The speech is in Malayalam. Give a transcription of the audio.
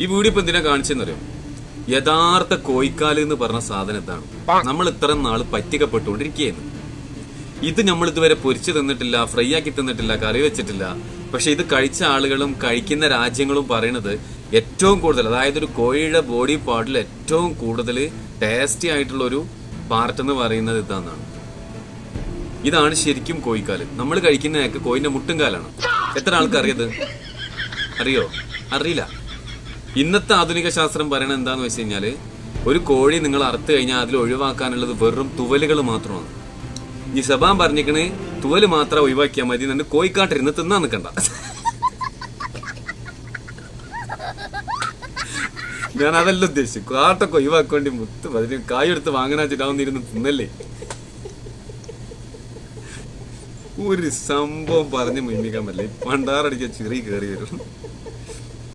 ഈ വീഡിയോ ഇപ്പൊ എന്തിനാ കാണിച്ചെന്നറിയോ? യഥാർത്ഥ കോഴിക്കാല് എന്ന് പറഞ്ഞ സാധനം ഇതാണ്. നമ്മൾ ഇത്ര നാള് പറ്റിക്കപ്പെട്ടുകൊണ്ടിരിക്കുകയായിരുന്നു. ഇത് നമ്മൾ ഇതുവരെ പൊരിച്ചു തിന്നിട്ടില്ല, ഫ്രൈ ആക്കി തിന്നിട്ടില്ല, കറി വെച്ചിട്ടില്ല. പക്ഷെ ഇത് കഴിച്ച ആളുകളും കഴിക്കുന്ന രാജ്യങ്ങളും പറയണത് ഏറ്റവും കൂടുതൽ, അതായത് ഒരു കോഴിയുടെ ബോഡി പാർട്ടിൽ ഏറ്റവും കൂടുതൽ ടേസ്റ്റി ആയിട്ടുള്ള ഒരു പാർട്ട് എന്ന് പറയുന്നത് ഇതാണെന്നാണ്. ഇതാണ് ശരിക്കും കോഴിക്കാല്. നമ്മൾ കഴിക്കുന്നതൊക്കെ കോഴിന്റെ മുട്ടും കാലാണ്. എത്ര ആൾക്കറിയത്? അറിയോ? അറിയില്ല. ഇന്നത്തെ ആധുനിക ശാസ്ത്രം പറയണത് എന്താന്ന് വെച്ച് കഴിഞ്ഞാല്, ഒരു കോഴി നിങ്ങൾ അറുത്ത് കഴിഞ്ഞാൽ അതിൽ ഒഴിവാക്കാനുള്ളത് വെറും തുവലുകൾ മാത്രമാണ്. ഈ സബാൻ പറഞ്ഞിക്കണ് തുവല് മാത്രം ഒഴിവാക്കിയാൽ മതി, എന്നിട്ട് കോഴിക്കാട്ടിരുന്ന് തിന്നാൻ നിൽക്കണ്ട. ഞാൻ അതല്ല ഉദ്ദേശിച്ചു. കാട്ടൊക്കെ ഒഴിവാക്കേണ്ടി മുത്ത് അതിന് കായെടുത്ത് വാങ്ങാച്ചിട്ടാവുന്നിരുന്ന് തിന്നല്ലേ. ഒരു സംഭവം പറഞ്ഞ് മുന്നിക്കാൻ പറ്റില്ല. പണ്ടാറടിക്കാൻ ചിറി കയറി വരും.